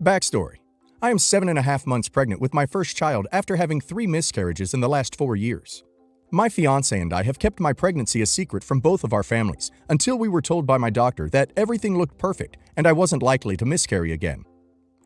Backstory. I am 7.5 months pregnant with my first child after having 3 miscarriages in the last 4 years. My fiance and I have kept my pregnancy a secret from both of our families until we were told by my doctor that everything looked perfect and I wasn't likely to miscarry again.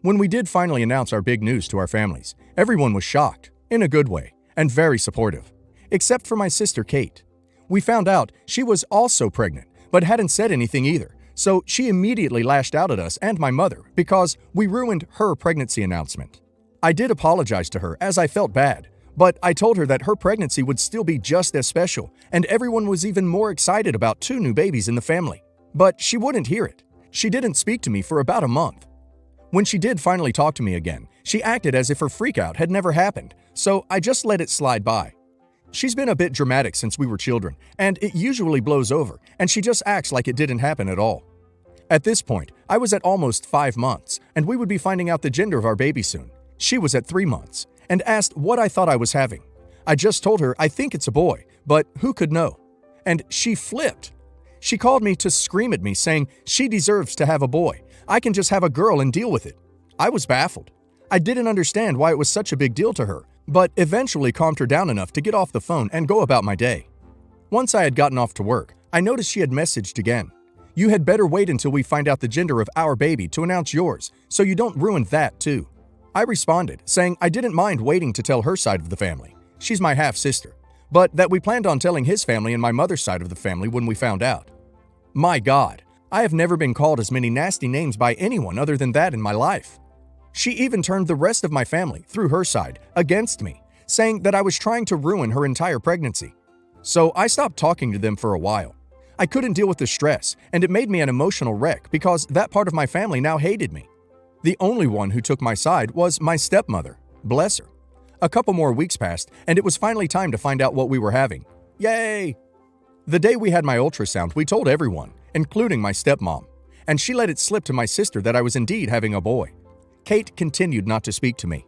When we did finally announce our big news to our families, everyone was shocked, in a good way, and very supportive. Except for my sister Kate. We found out she was also pregnant, but hadn't said anything either, so she immediately lashed out at us and my mother because we ruined her pregnancy announcement. I did apologize to her as I felt bad, but I told her that her pregnancy would still be just as special and everyone was even more excited about 2 new babies in the family. But she wouldn't hear it. She didn't speak to me for about a month. When she did finally talk to me again, she acted as if her freakout had never happened, so I just let it slide by. She's been a bit dramatic since we were children, and it usually blows over, and she just acts like it didn't happen at all. At this point, I was at almost 5 months, and we would be finding out the gender of our baby soon. She was at 3 months, and asked what I thought I was having. I just told her I think it's a boy, but who could know? And she flipped. She called me to scream at me saying she deserves to have a boy. I can just have a girl and deal with it. I was baffled. I didn't understand why it was such a big deal to her, but eventually calmed her down enough to get off the phone and go about my day. Once I had gotten off to work, I noticed she had messaged again. You had better wait until we find out the gender of our baby to announce yours, so you don't ruin that too. I responded, saying I didn't mind waiting to tell her side of the family. She's my half-sister. But that we planned on telling his family and my mother's side of the family when we found out. My God, I have never been called as many nasty names by anyone other than that in my life. She even turned the rest of my family, through her side, against me, saying that I was trying to ruin her entire pregnancy. So I stopped talking to them for a while. I couldn't deal with the stress, and it made me an emotional wreck because that part of my family now hated me. The only one who took my side was my stepmother, bless her. A couple more weeks passed, and it was finally time to find out what we were having. Yay! The day we had my ultrasound, we told everyone, including my stepmom, and she let it slip to my sister that I was indeed having a boy. Kate continued not to speak to me.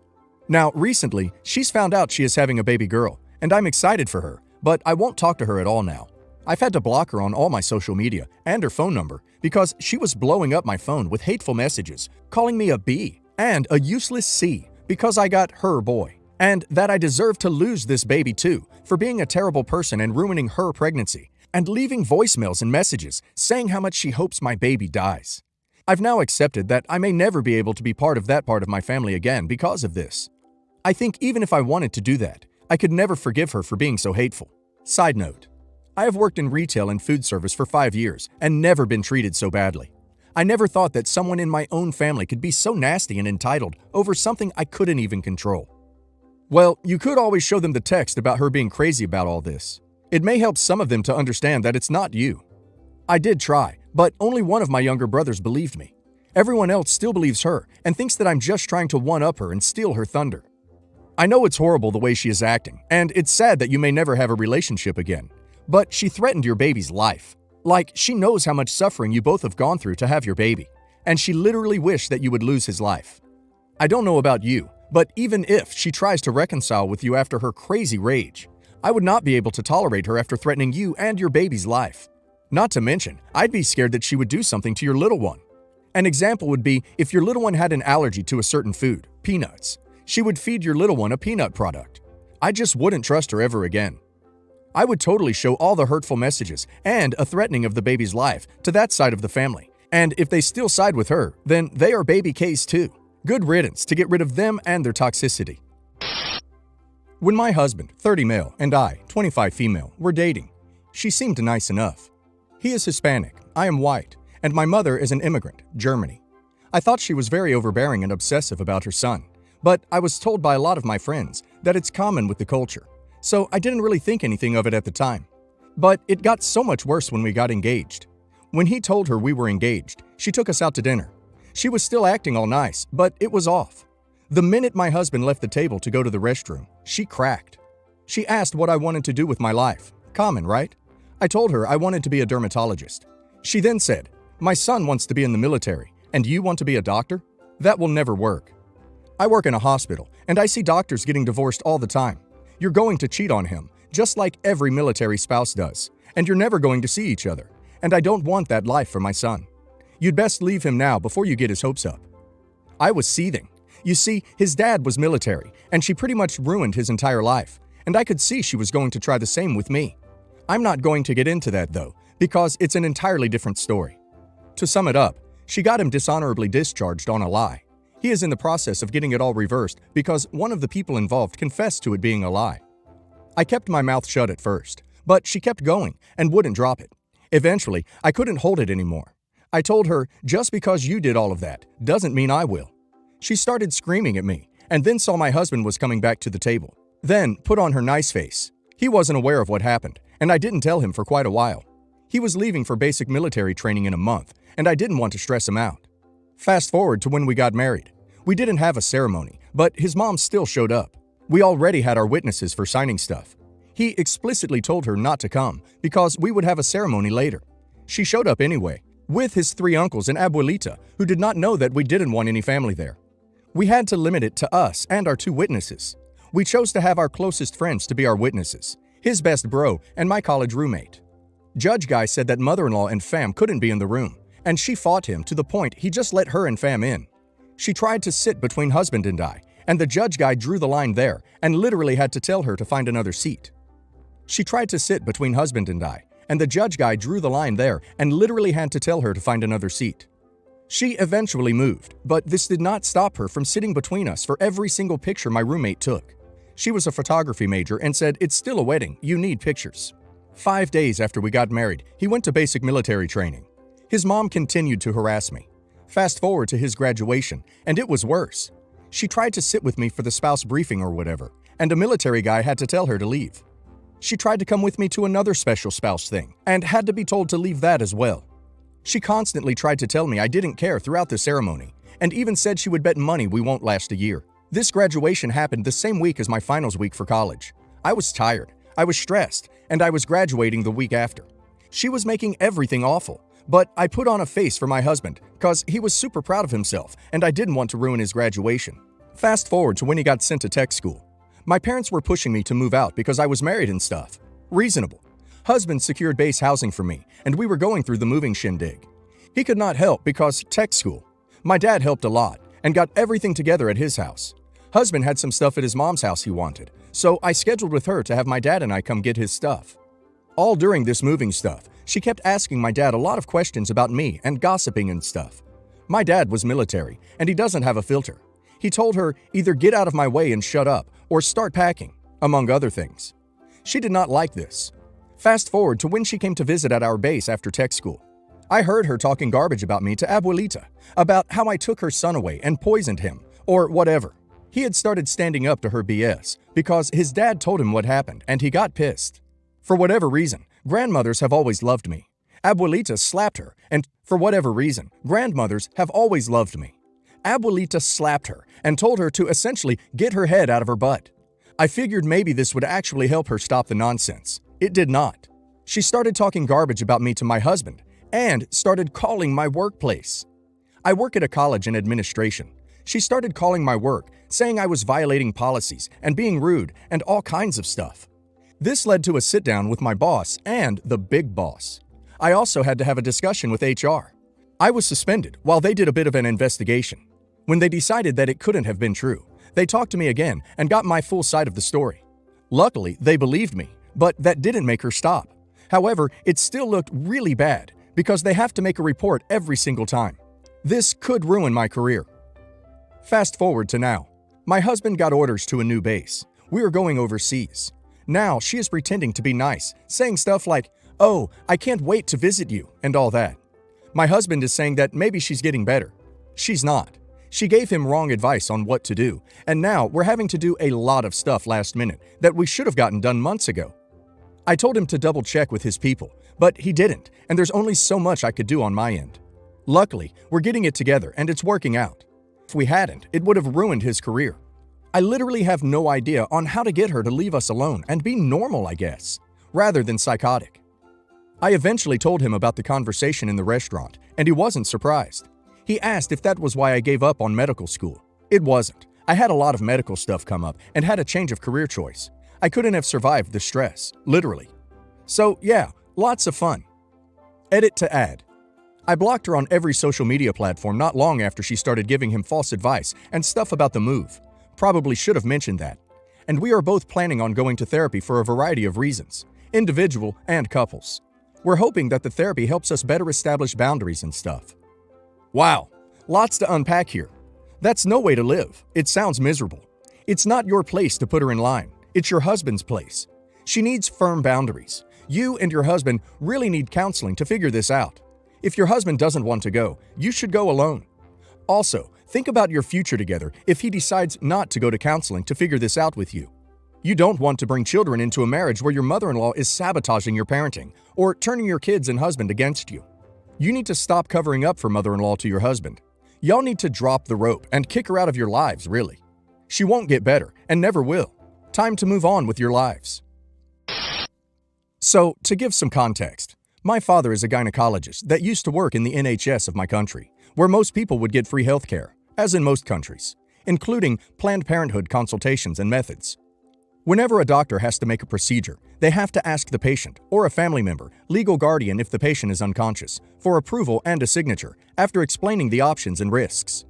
Now, recently, she's found out she is having a baby girl, and I'm excited for her, but I won't talk to her at all now. I've had to block her on all my social media and her phone number because she was blowing up my phone with hateful messages, calling me a B and a useless C because I got her boy, and that I deserve to lose this baby too for being a terrible person and ruining her pregnancy, and leaving voicemails and messages saying how much she hopes my baby dies. I've now accepted that I may never be able to be part of that part of my family again because of this. I think even if I wanted to do that, I could never forgive her for being so hateful. Side note. I have worked in retail and food service for 5 years and never been treated so badly. I never thought that someone in my own family could be so nasty and entitled over something I couldn't even control. Well, you could always show them the text about her being crazy about all this. It may help some of them to understand that it's not you. I did try, but only one of my younger brothers believed me. Everyone else still believes her and thinks that I'm just trying to one-up her and steal her thunder. I know it's horrible the way she is acting, and it's sad that you may never have a relationship again. But she threatened your baby's life. Like, she knows how much suffering you both have gone through to have your baby, and she literally wished that you would lose his life. I don't know about you, but even if she tries to reconcile with you after her crazy rage, I would not be able to tolerate her after threatening you and your baby's life. Not to mention, I'd be scared that she would do something to your little one. An example would be if your little one had an allergy to a certain food, peanuts. She would feed your little one a peanut product. I just wouldn't trust her ever again. I would totally show all the hurtful messages and a threatening of the baby's life to that side of the family. And if they still side with her, then they are baby K's too. Good riddance to get rid of them and their toxicity. When my husband, 30 male, and I, 25 female, were dating, she seemed nice enough. He is Hispanic, I am white, and my mother is an immigrant, Germany. I thought she was very overbearing and obsessive about her son, but I was told by a lot of my friends that it's common with the culture. So I didn't really think anything of it at the time. But it got so much worse when we got engaged. When he told her we were engaged, she took us out to dinner. She was still acting all nice, but it was off. The minute my husband left the table to go to the restroom, she cracked. She asked what I wanted to do with my life. Common, right? I told her I wanted to be a dermatologist. She then said, "My son wants to be in the military, and you want to be a doctor? That will never work. I work in a hospital, and I see doctors getting divorced all the time. You're going to cheat on him, just like every military spouse does, and you're never going to see each other, and I don't want that life for my son. You'd best leave him now before you get his hopes up." I was seething. You see, his dad was military, and she pretty much ruined his entire life, and I could see she was going to try the same with me. I'm not going to get into that though, because it's an entirely different story. To sum it up, she got him dishonorably discharged on a lie. He is in the process of getting it all reversed because one of the people involved confessed to it being a lie. I kept my mouth shut at first, but she kept going and wouldn't drop it. Eventually, I couldn't hold it anymore. I told her, just because you did all of that doesn't mean I will. She started screaming at me and then saw my husband was coming back to the table. Then put on her nice face. He wasn't aware of what happened, and I didn't tell him for quite a while. He was leaving for basic military training in a month, and I didn't want to stress him out. Fast forward to when we got married. We didn't have a ceremony, but his mom still showed up. We already had our witnesses for signing stuff. He explicitly told her not to come because we would have a ceremony later. She showed up anyway, with his 3 uncles and abuelita, who did not know that we didn't want any family there. We had to limit it to us and our 2 witnesses. We chose to have our closest friends to be our witnesses, his best bro and my college roommate. Judge Guy said that mother-in-law and fam couldn't be in the room, and she fought him to the point he just let her and fam in. She tried to sit between husband and I, and the judge guy drew the line there and literally had to tell her to find another seat. She tried to sit between husband and I, and the judge guy drew the line there and literally had to tell her to find another seat. She eventually moved, but this did not stop her from sitting between us for every single picture my roommate took. She was a photography major and said, "It's still a wedding, you need pictures." 5 days after we got married, he went to basic military training. His mom continued to harass me. Fast forward to his graduation, and it was worse. She tried to sit with me for the spouse briefing or whatever, and a military guy had to tell her to leave. She tried to come with me to another special spouse thing, and had to be told to leave that as well. She constantly tried to tell me I didn't care throughout the ceremony, and even said she would bet money we won't last a year. This graduation happened the same week as my finals week for college. I was tired, I was stressed, and I was graduating the week after. She was making everything awful, but I put on a face for my husband because he was super proud of himself and I didn't want to ruin his graduation. Fast forward to when he got sent to tech school. My parents were pushing me to move out because I was married and stuff. Reasonable. Husband secured base housing for me, and we were going through the moving shindig. He could not help because tech school. My dad helped a lot and got everything together at his house. Husband had some stuff at his mom's house he wanted, so I scheduled with her to have my dad and I come get his stuff. All during this moving stuff, she kept asking my dad a lot of questions about me and gossiping and stuff. My dad was military, and he doesn't have a filter. He told her either get out of my way and shut up, or start packing, among other things. She did not like this. Fast forward to when she came to visit at our base after tech school. I heard her talking garbage about me to Abuelita, about how I took her son away and poisoned him, or whatever. He had started standing up to her BS because his dad told him what happened and he got pissed. For whatever reason, grandmothers have always loved me. Abuelita slapped her, and for whatever reason, grandmothers have always loved me. Abuelita slapped her and told her to essentially get her head out of her butt. I figured maybe this would actually help her stop the nonsense. It did not. She started talking garbage about me to my husband and started calling my workplace. I work at a college in administration. She started calling my work, saying I was violating policies and being rude and all kinds of stuff. This led to a sit-down with my boss and the big boss. I also had to have a discussion with HR. I was suspended while they did a bit of an investigation. When they decided that it couldn't have been true, they talked to me again and got my full side of the story. Luckily, they believed me, but that didn't make her stop. However, it still looked really bad because they have to make a report every single time. This could ruin my career. Fast forward to now. My husband got orders to a new base. We were going overseas. Now she is pretending to be nice, saying stuff like, "Oh, I can't wait to visit you," and all that. My husband is saying that maybe she's getting better. She's not. She gave him wrong advice on what to do, and now we're having to do a lot of stuff last minute that we should have gotten done months ago. I told him to double check with his people, but he didn't, and there's only so much I could do on my end. Luckily, we're getting it together and it's working out. If we hadn't, it would have ruined his career. I literally have no idea on how to get her to leave us alone and be normal, I guess, rather than psychotic. I eventually told him about the conversation in the restaurant, and he wasn't surprised. He asked if that was why I gave up on medical school. It wasn't. I had a lot of medical stuff come up and had a change of career choice. I couldn't have survived the stress, literally. So yeah, lots of fun. Edit to add. I blocked her on every social media platform not long after she started giving him false advice and stuff about the move. Probably should have mentioned that. And we are both planning on going to therapy for a variety of reasons, individual and couples. We're hoping that the therapy helps us better establish boundaries and stuff. Wow, lots to unpack here. That's no way to live. It sounds miserable. It's not your place to put her in line. It's your husband's place. She needs firm boundaries. You and your husband really need counseling to figure this out. If your husband doesn't want to go, you should go alone. Also, think about your future together if he decides not to go to counseling to figure this out with you. You don't want to bring children into a marriage where your mother-in-law is sabotaging your parenting or turning your kids and husband against you. You need to stop covering up for mother-in-law to your husband. Y'all need to drop the rope and kick her out of your lives, really. She won't get better and never will. Time to move on with your lives. So, to give some context, my father is a gynecologist that used to work in the NHS of my country, where most people would get free health care, as in most countries, including Planned Parenthood consultations and methods. Whenever a doctor has to make a procedure, they have to ask the patient or a family member, legal guardian if the patient is unconscious, for approval and a signature after explaining the options and risks.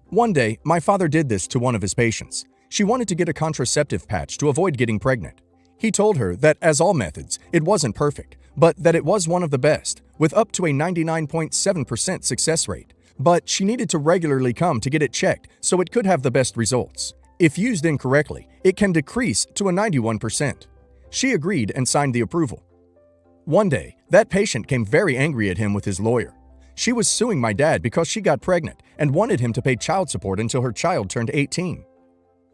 One day, my father did this to one of his patients. She wanted to get a contraceptive patch to avoid getting pregnant. He told her that, as all methods, it wasn't perfect, but that it was one of the best, with up to a 99.7% success rate. But she needed to regularly come to get it checked so it could have the best results. If used incorrectly, it can decrease to a 91%. She agreed and signed the approval. One day, that patient came very angry at him with his lawyer. She was suing my dad because she got pregnant and wanted him to pay child support until her child turned 18.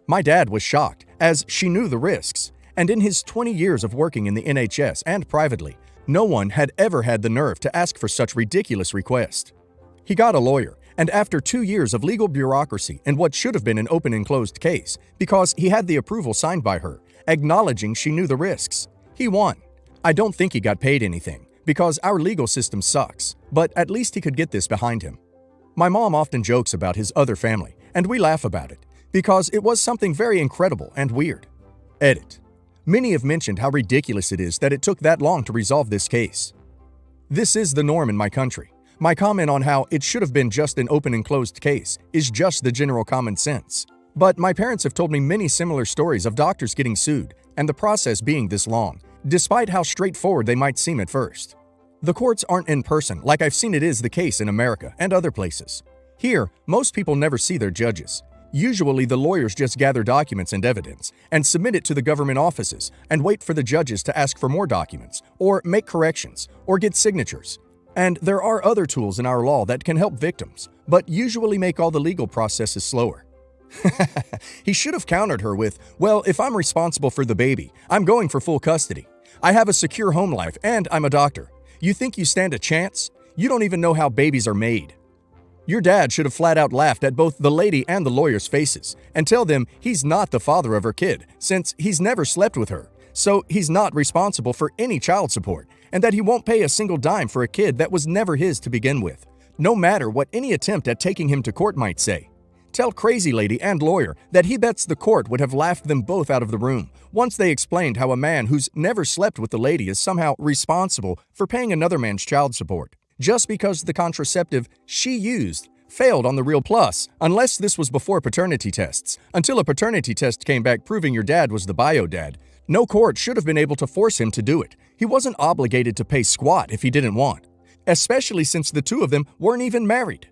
My dad was shocked, as she knew the risks, and in his 20 years of working in the NHS and privately, no one had ever had the nerve to ask for such ridiculous request. He got a lawyer, and after 2 years of legal bureaucracy and what should have been an open and closed case, because he had the approval signed by her, acknowledging she knew the risks, he won. I don't think he got paid anything, because our legal system sucks, but at least he could get this behind him. My mom often jokes about his other family, and we laugh about it, because it was something very incredible and weird. Edit. Many have mentioned how ridiculous it is that it took that long to resolve this case. This is the norm in my country. My comment on how it should have been just an open and closed case is just the general common sense. But my parents have told me many similar stories of doctors getting sued and the process being this long, despite how straightforward they might seem at first. The courts aren't in person like I've seen it is the case in America and other places. Here, most people never see their judges. Usually, the lawyers just gather documents and evidence and submit it to the government offices and wait for the judges to ask for more documents, or make corrections, or get signatures. And there are other tools in our law that can help victims, but usually make all the legal processes slower. He should have countered her with, well, if I'm responsible for the baby, I'm going for full custody. I have a secure home life and I'm a doctor. You think you stand a chance? You don't even know how babies are made. Your dad should have flat out laughed at both the lady and the lawyer's faces and tell them he's not the father of her kid since he's never slept with her, so he's not responsible for any child support, and that he won't pay a single dime for a kid that was never his to begin with, no matter what any attempt at taking him to court might say. Tell crazy lady and lawyer that he bets the court would have laughed them both out of the room once they explained how a man who's never slept with the lady is somehow responsible for paying another man's child support, just because the contraceptive she used failed on the Real Plus, unless this was before paternity tests. Until a paternity test came back proving your dad was the bio dad, no court should have been able to force him to do it. He wasn't obligated to pay squat if he didn't want, especially since the two of them weren't even married.